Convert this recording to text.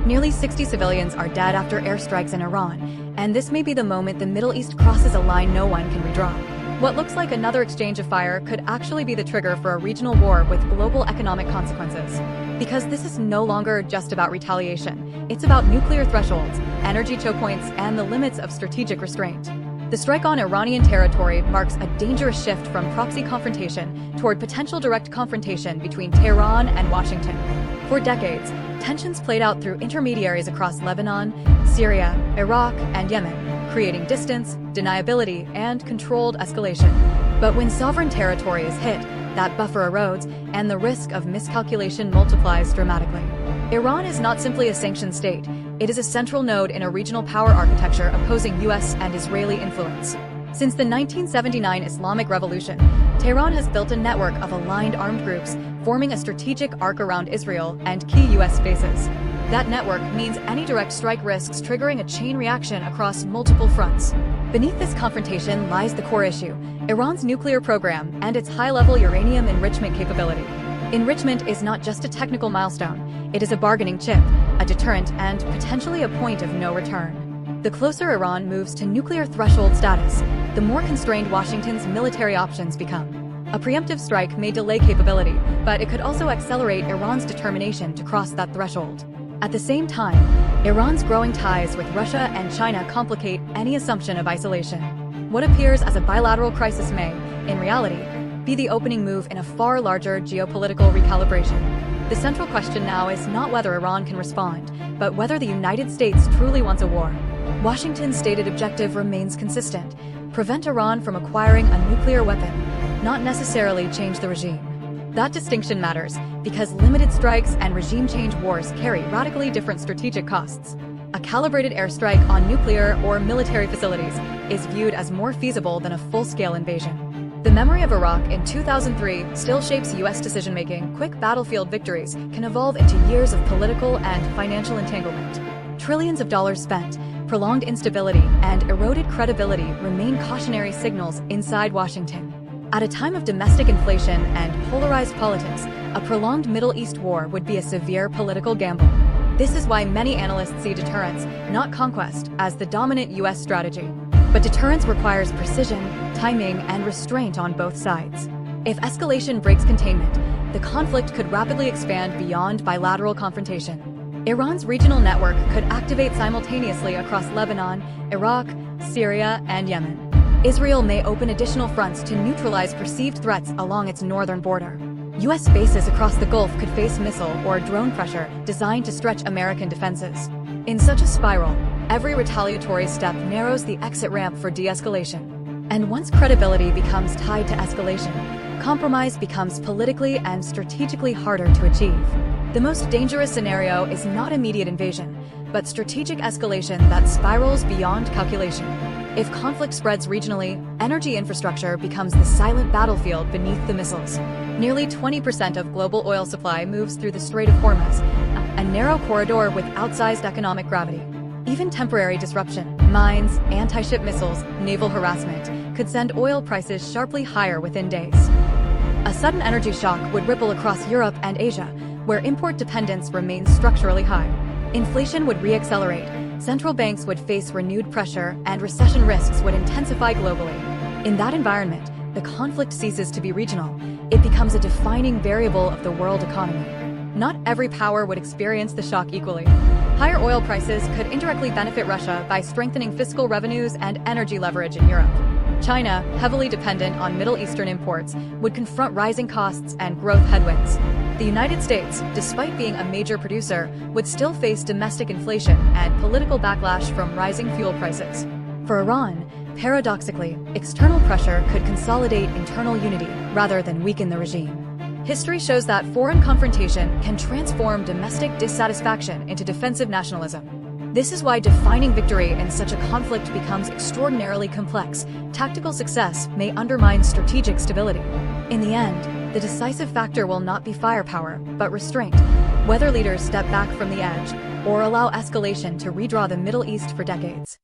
Nearly 60 civilians are dead after airstrikes in Iran, and this may be the moment the Middle East crosses a line no one can redraw. What looks like another exchange of fire could actually be the trigger for a regional war with global economic consequences. Because this is no longer just about retaliation, it's about nuclear thresholds, energy chokepoints, and the limits of strategic restraint. The strike on Iranian territory marks a dangerous shift from proxy confrontation toward potential direct confrontation between Tehran and Washington. For decades, tensions played out through intermediaries across Lebanon, Syria, Iraq, and Yemen, creating distance, deniability, and controlled escalation. But when sovereign territory is hit, that buffer erodes, and the risk of miscalculation multiplies dramatically. Iran is not simply a sanctioned state, it is a central node in a regional power architecture opposing US and Israeli influence. Since the 1979 Islamic Revolution, Tehran has built a network of aligned armed groups, forming a strategic arc around Israel and key US bases. That network means any direct strike risks triggering a chain reaction across multiple fronts. Beneath this confrontation lies the core issue: Iran's nuclear program and its high-level uranium enrichment capability. Enrichment is not just a technical milestone, it is a bargaining chip, a deterrent, and potentially a point of no return. The closer Iran moves to nuclear threshold status, the more constrained Washington's military options become. A preemptive strike may delay capability, but it could also accelerate Iran's determination to cross that threshold. At the same time, Iran's growing ties with Russia and China complicate any assumption of isolation. What appears as a bilateral crisis may, in reality, be the opening move in a far larger geopolitical recalibration. The central question now is not whether Iran can respond, but whether the United States truly wants a war. Washington's stated objective remains consistent: prevent Iran from acquiring a nuclear weapon, not necessarily change the regime. That distinction matters, because limited strikes and regime change wars carry radically different strategic costs. A calibrated airstrike on nuclear or military facilities is viewed as more feasible than a full-scale invasion. The memory of Iraq in 2003 still shapes US decision-making. Quick battlefield victories can evolve into years of political and financial entanglement. Trillions of dollars spent, prolonged instability, and eroded credibility remain cautionary signals inside Washington. At a time of domestic inflation and polarized politics, a prolonged Middle East war would be a severe political gamble. This is why many analysts see deterrence, not conquest, as the dominant US strategy. But deterrence requires precision, timing, and restraint on both sides. If escalation breaks containment, the conflict could rapidly expand beyond bilateral confrontation. Iran's regional network could activate simultaneously across Lebanon, Iraq, Syria, and Yemen. Israel may open additional fronts to neutralize perceived threats along its northern border. US bases across the Gulf could face missile or drone pressure designed to stretch American defenses. In such a spiral, every retaliatory step narrows the exit ramp for de-escalation. And once credibility becomes tied to escalation, compromise becomes politically and strategically harder to achieve. The most dangerous scenario is not immediate invasion, but strategic escalation that spirals beyond calculation. If conflict spreads regionally, energy infrastructure becomes the silent battlefield beneath the missiles. Nearly 20% of global oil supply moves through the Strait of Hormuz, a narrow corridor with outsized economic gravity. Even temporary disruption, mines, anti-ship missiles, naval harassment, could send oil prices sharply higher within days. A sudden energy shock would ripple across Europe and Asia, where import dependence remains structurally high. Inflation would re-accelerate, central banks would face renewed pressure, and recession risks would intensify globally. In that environment, the conflict ceases to be regional. It becomes a defining variable of the world economy. Not every power would experience the shock equally. Higher oil prices could indirectly benefit Russia by strengthening fiscal revenues and energy leverage in Europe. China, heavily dependent on Middle Eastern imports, would confront rising costs and growth headwinds. The United States, despite being a major producer, would still face domestic inflation and political backlash from rising fuel prices. For Iran, paradoxically, external pressure could consolidate internal unity rather than weaken the regime. History shows that foreign confrontation can transform domestic dissatisfaction into defensive nationalism. This is why defining victory in such a conflict becomes extraordinarily complex. Tactical success may undermine strategic stability. In the end, the decisive factor will not be firepower, but restraint, whether leaders step back from the edge or allow escalation to redraw the Middle East for decades.